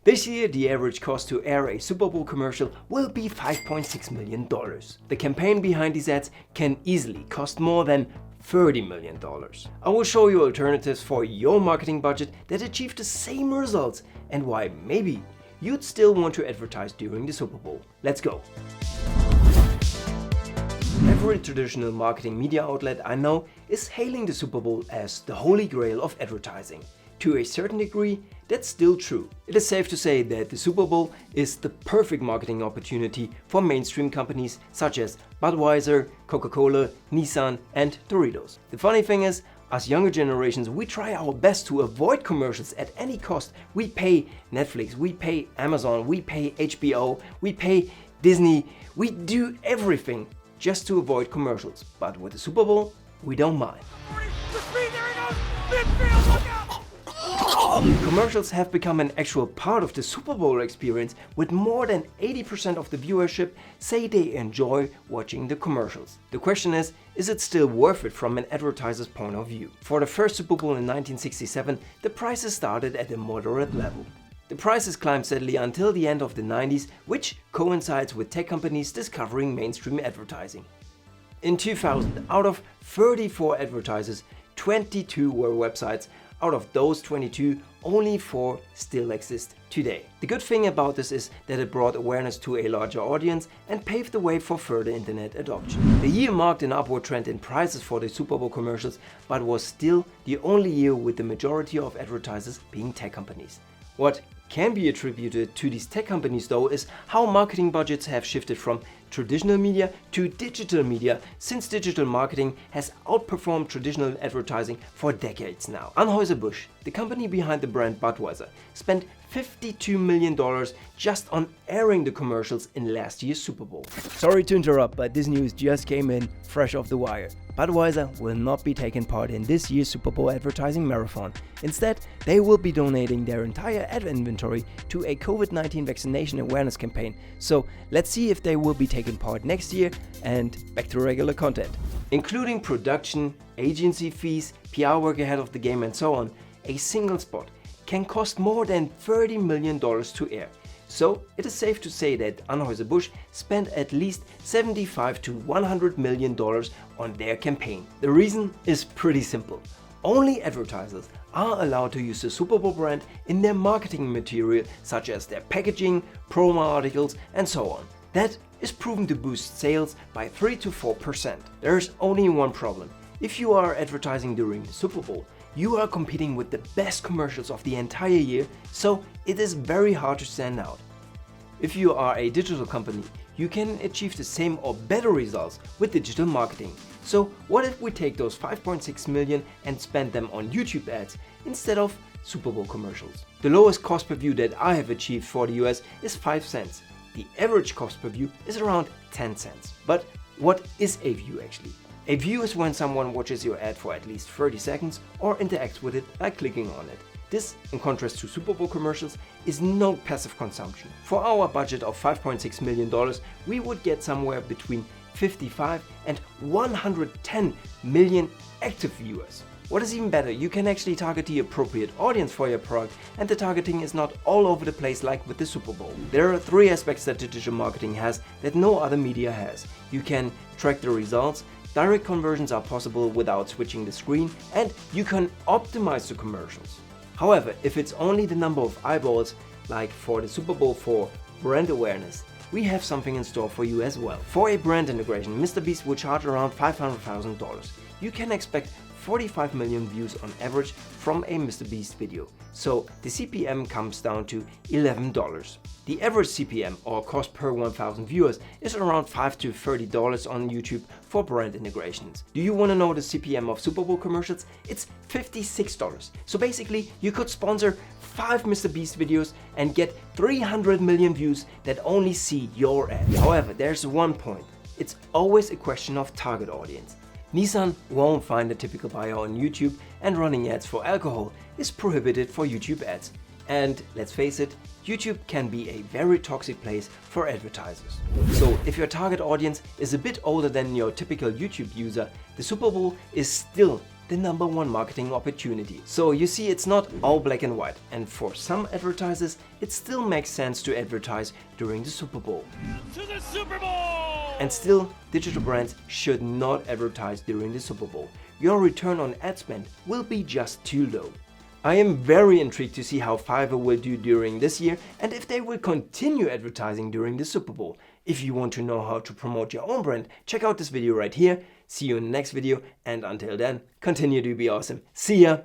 This year, the average cost to air a Super Bowl commercial will be $5.6 million. The campaign behind these ads can easily cost more than $30 million. I will show you alternatives for your marketing budget that achieve the same results and why maybe you'd still want to advertise during the Super Bowl. Let's go! Every traditional marketing media outlet I know is hailing the Super Bowl as the holy grail of advertising. To a certain degree, that's still true. It is safe to say that the Super Bowl is the perfect marketing opportunity for mainstream companies such as Budweiser, Coca-Cola, Nissan and Doritos. The funny thing is, us younger generations, we try our best to avoid commercials at any cost. We pay Netflix, we pay Amazon, we pay HBO, we pay Disney, we do everything just to avoid commercials. But with the Super Bowl, we don't mind. Commercials have become an actual part of the Super Bowl experience, with more than 80% of the viewership say they enjoy watching the commercials. The question is it still worth it from an advertiser's point of view? For the first Super Bowl in 1967, the prices started at a moderate level. The prices climbed steadily until the end of the 90s, which coincides with tech companies discovering mainstream advertising. In 2000, out of 34 advertisers, 22 were websites. Out of those 22, only 4 still exist today. The good thing about this is that it brought awareness to a larger audience and paved the way for further internet adoption. The year marked an upward trend in prices for the Super Bowl commercials, but was still the only year with the majority of advertisers being tech companies. What can be attributed to these tech companies though is how marketing budgets have shifted from traditional media to digital media, since digital marketing has outperformed traditional advertising for decades now. Anheuser-Busch, the company behind the brand Budweiser, spent $52 million just on airing the commercials in last year's Super Bowl. Sorry to interrupt, but this news just came in fresh off the wire. Budweiser will not be taking part in this year's Super Bowl advertising marathon. Instead, they will be donating their entire ad inventory to a COVID-19 vaccination awareness campaign. So let's see if they will be taking part next year, and back to regular content. Including production, agency fees, PR work ahead of the game and so on, a single spot can cost more than $30 million to air. So it is safe to say that Anheuser-Busch spent at least $75 to $100 million on their campaign. The reason is pretty simple. Only advertisers are allowed to use the Super Bowl brand in their marketing material, such as their packaging, promo articles and so on. That is proven to boost sales by 3 to 4%. There's only one problem. If you are advertising during the Super Bowl, you are competing with the best commercials of the entire year, so it is very hard to stand out. If you are a digital company, you can achieve the same or better results with digital marketing. So what if we take those $5.6 million and spend them on YouTube ads instead of Super Bowl commercials? The lowest cost per view that I have achieved for the US is 5 cents. The average cost per view is around 10 cents. But what is a view actually? A view is when someone watches your ad for at least 30 seconds or interacts with it by clicking on it. This, in contrast to Super Bowl commercials, is no passive consumption. For our budget of $5.6 million, we would get somewhere between 55 and 110 million active viewers. What is even better, you can actually target the appropriate audience for your product, and the targeting is not all over the place like with the Super Bowl. There are 3 aspects that digital marketing has that no other media has. You can track the results, direct conversions are possible without switching the screen, and you can optimize the commercials. However, if it's only the number of eyeballs, like for the Super Bowl for brand awareness, we have something in store for you as well. For a brand integration, MrBeast will charge around $500,000. You can expect 45 million views on average from a MrBeast video, so the CPM comes down to $11. The average CPM, or cost per 1,000 viewers, is around $5 to $30 on YouTube for brand integrations. Do you want to know the CPM of Super Bowl commercials? It's $56. So basically, you could sponsor 5 MrBeast videos and get 300 million views that only see your ad. However, there's one point. It's always a question of target audience. Nissan won't find a typical buyer on YouTube, and running ads for alcohol is prohibited for YouTube ads. And let's face it, YouTube can be a very toxic place for advertisers. So if your target audience is a bit older than your typical YouTube user, the Super Bowl is still the #1 marketing opportunity. So you see, it's not all black and white, and for some advertisers it still makes sense to advertise during the Super Bowl. To the Super Bowl! And still, digital brands should not advertise during the Super Bowl. Your return on ad spend will be just too low. I am very intrigued to see how Fiverr will do during this year and if they will continue advertising during the Super Bowl. If you want to know how to promote your own brand, check out this video right here. See you in the next video, and until then, continue to be awesome. See ya!